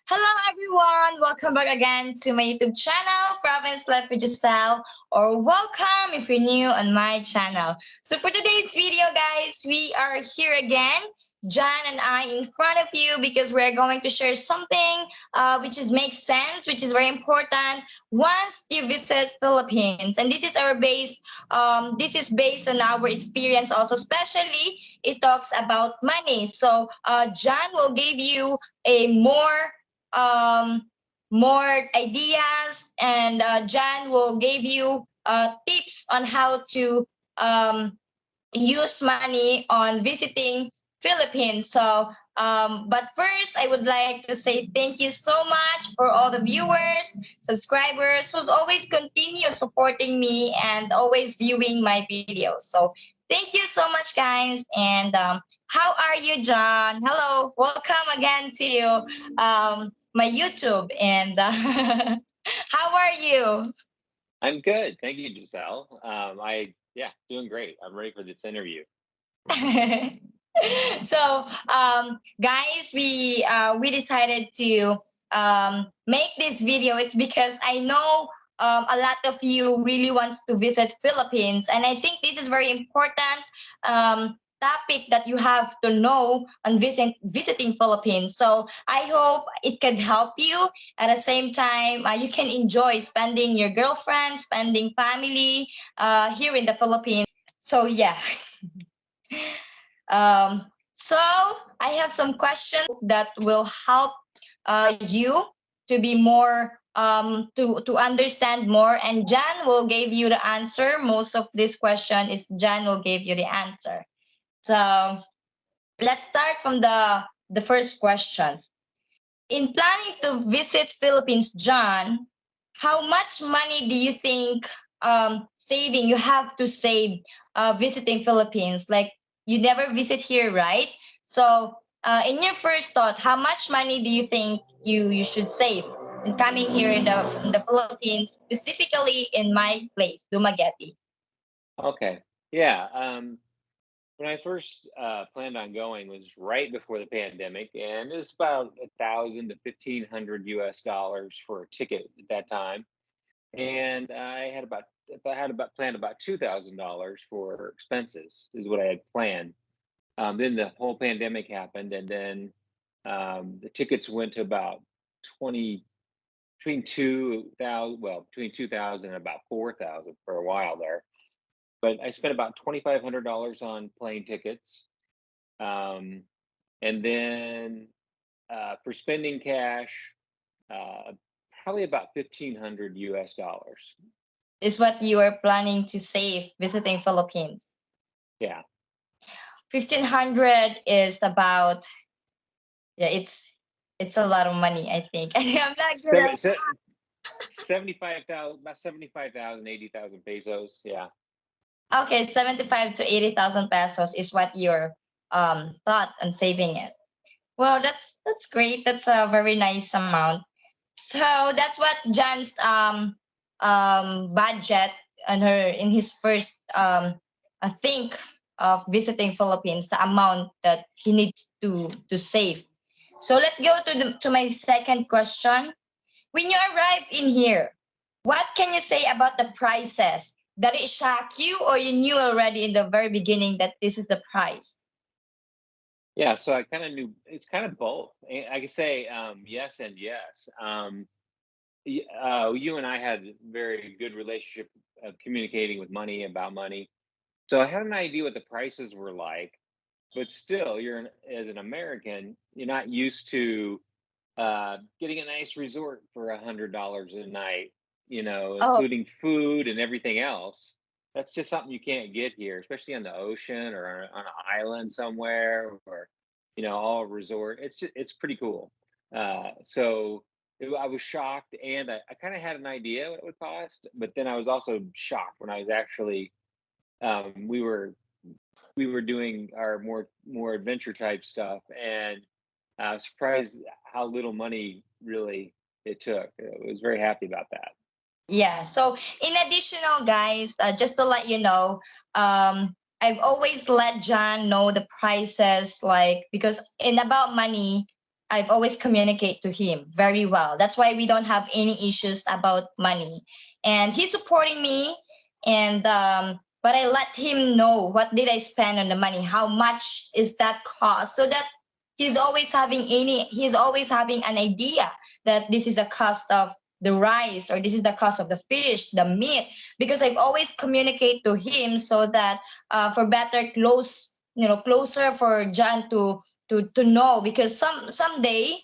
Hello everyone, welcome back again to my YouTube channel, Province Life with Giselle, or welcome if you're new on my channel. So for today's video guys, we are here again, John and I in front of you because we're going to share something which is makes sense, which is very important once you visit Philippines. And this is based on our experience also, especially it talks about money. So John will give you a um, more ideas, and Jan will give you tips on how to use money on visiting Philippines. So, but first, I would like to say thank you so much for all the viewers, subscribers who's always continue supporting me and always viewing my videos. So, thank you so much, guys. And how are you, John? Hello, welcome again to my YouTube. And how are you? I'm good. Thank you, Giselle. Doing great. I'm ready for this interview. So guys, we decided to make this video. It's because I know a lot of you really wants to visit Philippines, and I think this is very important topic that you have to know on visiting Philippines. So I hope it can help you. At the same time, you can enjoy spending your girlfriend, spending family here in the Philippines. So yeah. So I have some questions that will help you to be more to understand more, and Jan will give you the answer. Most of this question is Jan will give you the answer. So let's start from the first questions. In planning to visit Philippines, John, how much money do you think saving you have to save visiting Philippines? Like you never visit here, right? So in your first thought, how much money do you think you should save in coming here in the Philippines, specifically in my place, Dumaguete? Okay. Yeah. When I first planned on going was right before the pandemic, and it was about 1,000 to 1,500 US dollars for a ticket at that time. And I had about planned about $2,000 for expenses is what I had planned. Then the whole pandemic happened, and then the tickets went to about 20 between 2,000, well, between 2,000 and about 4,000 for a while there. But I spent about $2,500 on plane tickets. Um, and then for spending cash, uh, probably about 1,500 US dollars. Is what you are planning to save visiting Philippines? Yeah. 1,500 is about, yeah, it's a lot of money, I think. I'm not good Seven, at. se- 75,000, about 75,000, 80,000 pesos. Yeah. Okay, 75 to 80,000 pesos is what your thought on saving it. Well, that's great. That's a very nice amount. So that's what John's budget on her in his first I think of visiting Philippines, the amount that he needs to save. So let's go to my second question. When you arrive in here, what can you say about the prices? Did it shock you, or you knew already in the very beginning that this is the price? Yeah. So I kind of knew it's kind of both. I could say yes and yes. You and I had a very good relationship of communicating with money about money. So I had an idea what the prices were like, but still, as an American, you're not used to getting a nice resort for $100 a night, Oh, including food and everything else. That's just something you can't get here, especially on the ocean or on an island somewhere, or all resort. It's pretty cool. I was shocked, and I kind of had an idea what it would cost, but then I was also shocked when I was actually um, we were we were doing our more adventure type stuff, and I was surprised how little money really it took. I was very happy about that. yeah. So in additional, guys, just to let you know, I've always let John know the prices, like because in about money, I've always communicate to him very well. That's why we don't have any issues about money. And he's supporting me. And but I let him know what did I spend on the money, how much is that cost, so that he's always having an idea that this is the cost of the rice, or this is the cost of the fish, the meat, because I've always communicate to him, so that for better closer for John to know, because someday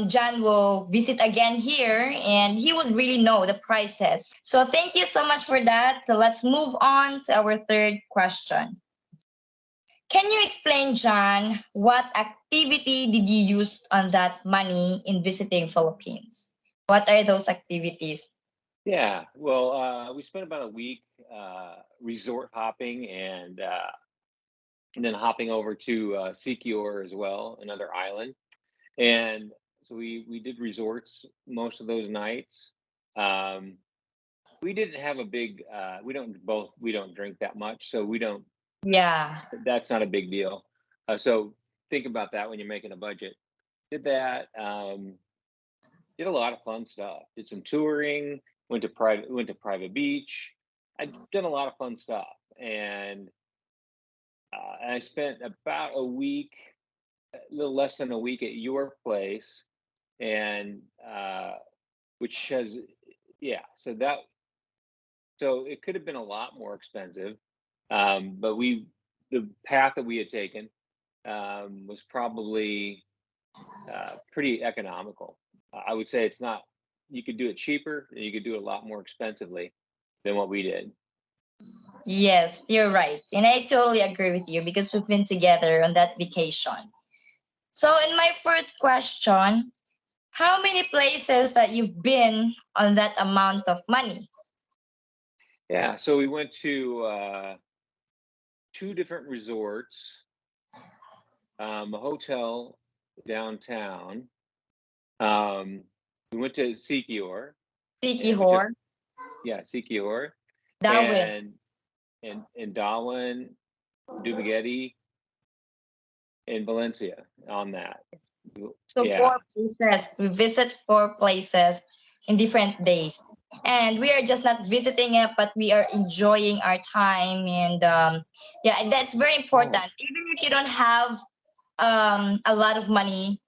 John will visit again here and he would really know the prices. So thank you so much for that. So let's move on to our third question. Can you explain, John, what activity did you use on that money in visiting Philippines? What are those activities? Yeah, well, we spent about a week resort hopping and then hopping over to Sikyor as well, another island. And so we did resorts most of those nights. Um, we didn't have a big we don't drink that much, so we don't Yeah. that's not a big deal. So think about that when you're making a budget. Did that. Did a lot of fun stuff. Did some touring. Went to private beach. I've done a lot of fun stuff, and I spent about a week, a little less than a week at your place, and which has, yeah. So it could have been a lot more expensive, but the path that we had taken was probably pretty economical. I would say it's not. You could do it cheaper, and you could do it a lot more expensively than what we did. Yes, you're right. And I totally agree with you because we've been together on that vacation. So in my fourth question, how many places that you've been on that amount of money? Yeah, so we went to two different resorts, a hotel downtown. Um, we went to Sikyor, and we took Sikihor, yeah Sikyor Darwin. and Darwin, Dumaguete, and Valencia on that. So Yeah. four places. We visit four places in different days. And we are just not visiting it, but we are enjoying our time. And yeah, that's very important. Oh, Even if you don't have a lot of money,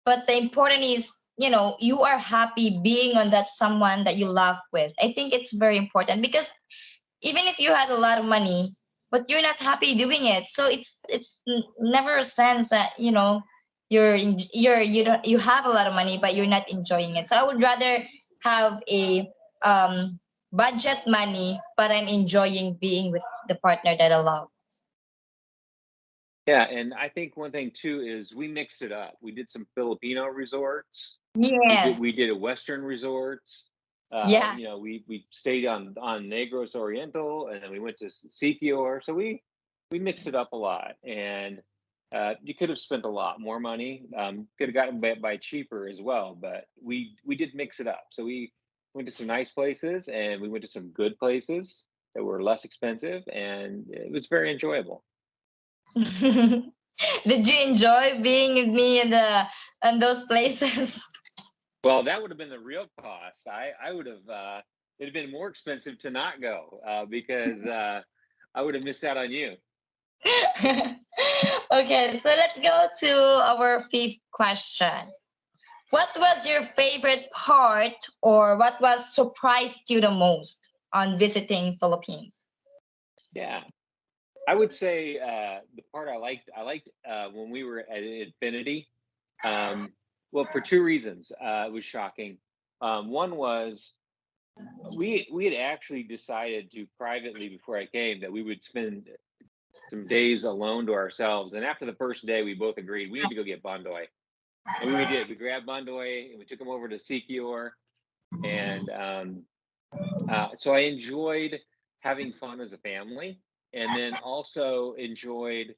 but the important is, you are happy being on that someone that you love with. I think it's very important because even if you had a lot of money but you're not happy doing it, so never a sense that you have a lot of money but you're not enjoying it. So I would rather have a budget money but I'm enjoying being with the partner that I love. yeah, and I think one thing too is we mixed it up. We did some Filipino resorts. We Yes. did a Western resorts. Yeah. We stayed on Negros Oriental, and then we went to Sikyor. So we mixed it up a lot, and you could have spent a lot more money. Could have gotten by cheaper as well, but we did mix it up. So we went to some nice places, and we went to some good places that were less expensive, and it was very enjoyable. Did you enjoy being with me in those places? Well, that would have been the real cost. I would have it'd been more expensive to not go because I would have missed out on you. Okay, so let's go to our fifth question. What was your favorite part, or what was surprised you the most on visiting Philippines? Yeah, I would say the part I liked when we were at Infinity. Um, well, for two reasons, it was shocking. One was we had actually decided to privately before I came that we would spend some days alone to ourselves. And after the first day, we both agreed we need to go get Bondoy. And we did. We grabbed Bondoy and we took him over to Sikyor. And so I enjoyed having fun as a family, and then also enjoyed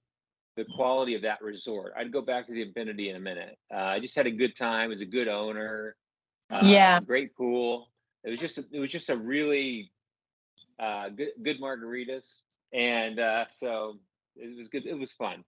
the quality of that resort. I'd go back to the Infinity in a minute. I just had a good time. It was a good owner, Yeah. great pool. It was just a really good margaritas, and so it was good. It was fun.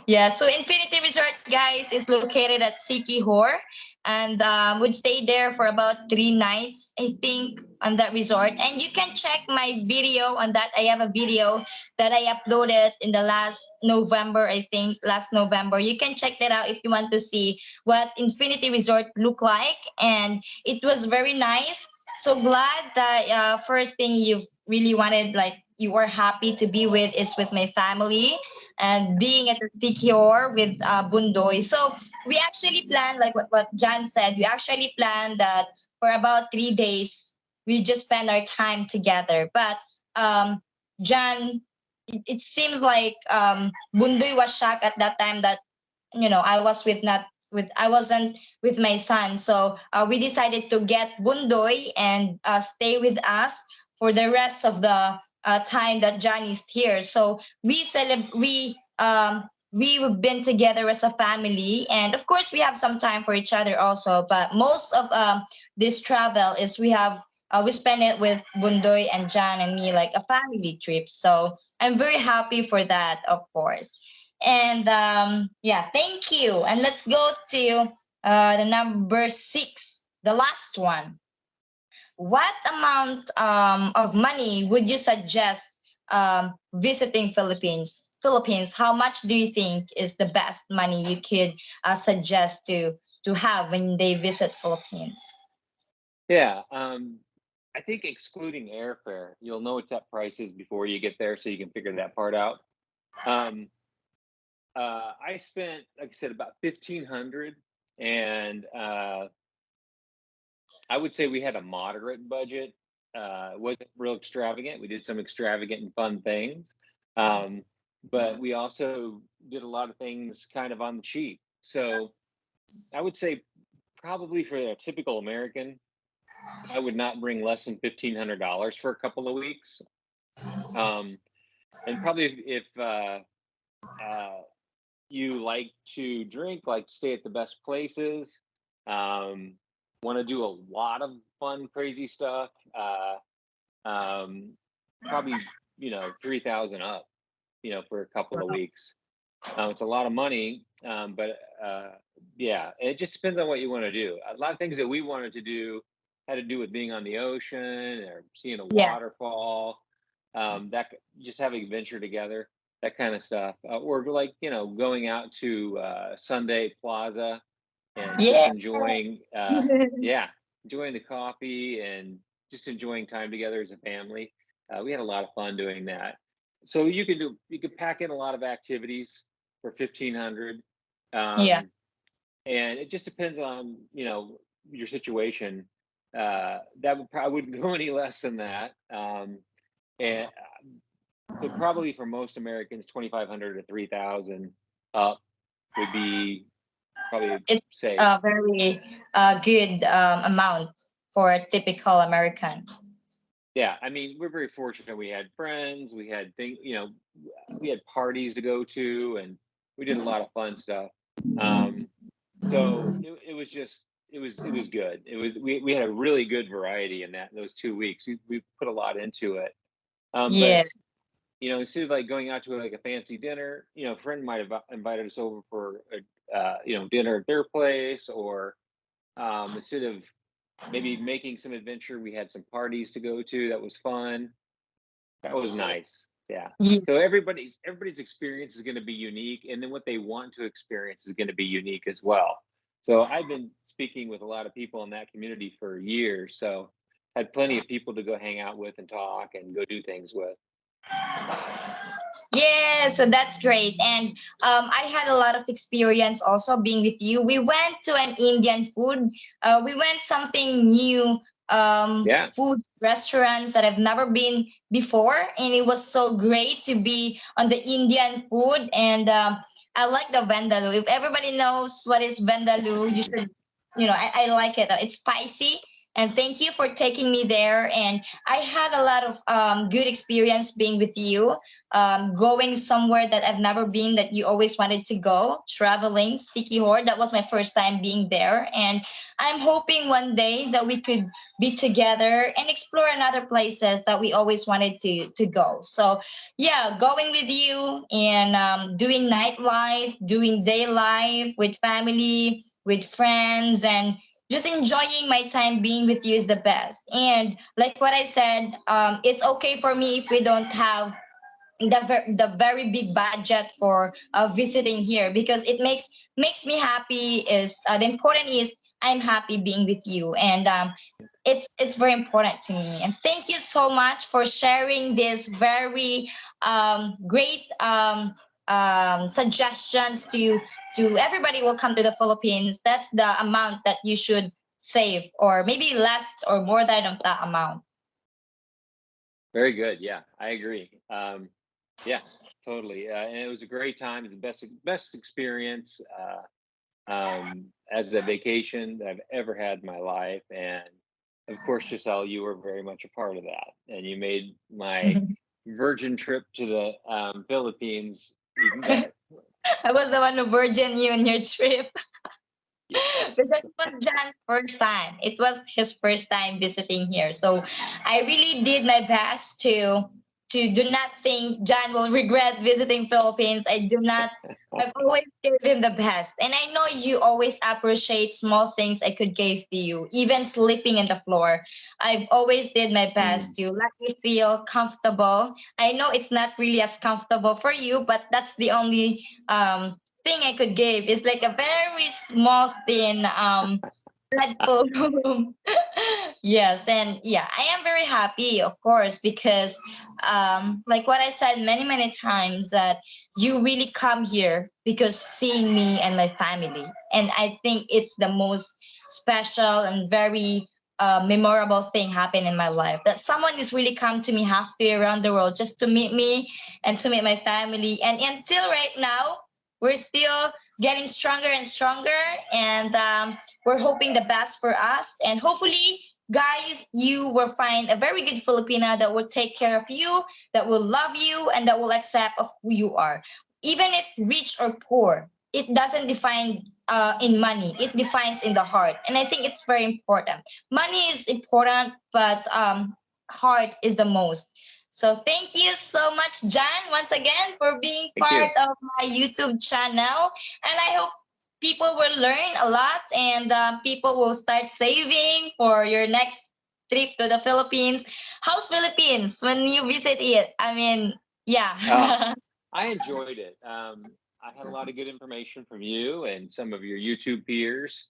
Yeah, so Infinity Resort, guys, is located at Sikihor, and would stay there for about 3 nights, I think, on that resort. And you can check my video on that. I have a video that I uploaded in the last November, I think, last November. You can check that out if you want to see what Infinity Resort look like, and it was very nice. So glad that first thing you really wanted, like you are happy to be with, is with my family and being at the secure with Bundoy. So we actually planned, like what John said, we actually planned that for about 3 days, we just spend our time together. But John, it seems like Bundoy was shocked at that time that I was with not with I wasn't with my son. So we decided to get Bundoy and stay with us for the rest of the time that John is here. So we've been together as a family, and of course we have some time for each other also. But most of this travel is we spend it with Bundoy and John and me, like a family trip. So I'm very happy for that, of course. And yeah, thank you. And let's go to the number 6, the last one. What amount of money would you suggest visiting Philippines? Philippines, how much do you think is the best money you could suggest to have when they visit Philippines? Yeah, I think excluding airfare, you'll know what that price is before you get there, so you can figure that part out. Um, I spent, like I said, about 1,500, and I would say we had a moderate budget. It wasn't real extravagant. We did some extravagant and fun things, um, but we also did a lot of things kind of on the cheap. So I would say probably for a typical American, I would not bring less than $1,500 for a couple of weeks. Um, and probably if uh, you like to drink, like stay at the best places, um, want to do a lot of fun, crazy stuff, um, probably 3,000 up, for a couple of weeks. It's a lot of money, but yeah, it just depends on what you want to do. A lot of things that we wanted to do had to do with being on the ocean or seeing a Yeah. waterfall, just having adventure together, that kind of stuff. Or like going out to Sunday Plaza and just Yeah. enjoying, yeah, enjoying the coffee and just enjoying time together as a family. We had a lot of fun doing that. So you could pack in a lot of activities for 1,500, Yeah. um, and it just depends on your situation. That would probably wouldn't go any less than that. And so probably for most Americans, 2,500 to 3,000 up would be probably It's safe. a very good amount for a typical American. Yeah, I mean, we're very fortunate. We had friends, we had we had parties to go to, and we did a lot of fun stuff. Um, so it was just it was good. We had a really good variety in those 2 weeks. We put a lot into it. But Yeah. instead of like going out to like a fancy dinner, a friend might have invited us over for a dinner at their place, or instead of maybe making some adventure, we had some parties to go to. That was fun. That was nice. Yeah. Yeah. So everybody's experience is going to be unique, and then what they want to experience is going to be unique as well. So I've been speaking with a lot of people in that community for years, so had plenty of people to go hang out with and talk and go do things with. Yeah, so that's great. And I had a lot of experience also being with you. We went to an Indian food. We went something new, Yeah. food restaurants that I've never been before, and it was so great to be on the Indian food. And I like the vindaloo. If everybody knows what is vindaloo, you should, I like it. It's spicy. And thank you for taking me there. And I had a lot of good experience being with you, going somewhere that I've never been, that you always wanted to go, traveling, Sikihor. That was my first time being there. And I'm hoping one day that we could be together and explore another places that we always wanted to go. So yeah, going with you and doing nightlife, doing day life with family, with friends, and just enjoying my time being with you is the best. And like what I said, it's okay for me if we don't have the very big budget for visiting here, because it makes me happy. Is the important is I'm happy being with you, and it's very important to me. And thank you so much for sharing this very great suggestions to everybody who will come to the Philippines. That's the amount that you should save, or maybe less or more than of that amount. Very good. Yeah, I agree. Yeah, totally. And it was a great time. It's the best experience as a vacation that I've ever had in my life. And of course, Giselle, you were very much a part of that, and you made my virgin trip to the Philippines even better. I was the one who virgin you on your trip. Yes. Because it was John's first time. It was his first time visiting here. So I really did my best to do not think John will regret visiting Philippines. I do not. I've always gave him the best. And I know you always appreciate small things I could give to you, even sleeping in the floor. I've always did my best Mm. to let you feel comfortable. I know it's not really as comfortable for you, but that's the only thing I could give. Is like a very small thin dreadful room. Yes, and yeah, I am very happy, of course, because like what I said many times, that you really come here because seeing me and my family, and I think it's the most special and very memorable thing happened in my life, that someone is really come to me halfway around the world just to meet me and to meet my family. And until right now, we're still getting stronger and stronger, and we're hoping the best for us. And hopefully, guys, you will find a very good Filipina that will take care of you, that will love you, and that will accept of who you are. Even if rich or poor, it doesn't define in money. It defines in the heart. And I think it's very important. Money is important, but heart is the most. So thank you so much, John, once again for being Thank part you. of my YouTube channel. And I hope people will learn a lot, and people will start saving for your next trip to the Philippines. How's Philippines when you visit it? I mean, Oh, yeah. I enjoyed it. I had a lot of good information from you and some of your YouTube peers,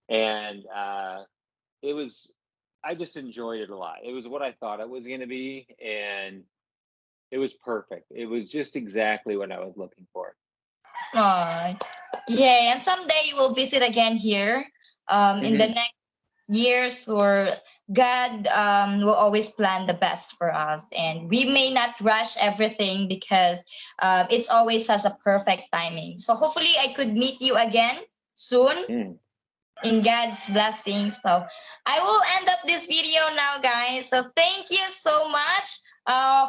and it was. I just enjoyed it a lot. It was what I thought it was going to be, and it was perfect. It was just exactly what I was looking for. Aw. Yeah, and someday you will visit again here in the Hmm. next years, or God will always plan the best for us, and we may not rush everything, because it's always has a perfect timing. So hopefully I could meet you again soon Mm. in God's blessings. So I will end up this video now, guys. So thank you so much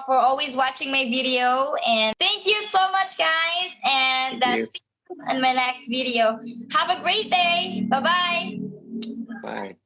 for always watching my video, and thank you so much, guys, and Thank you. see you in my next video. Have a great day. Bye bye. Bye.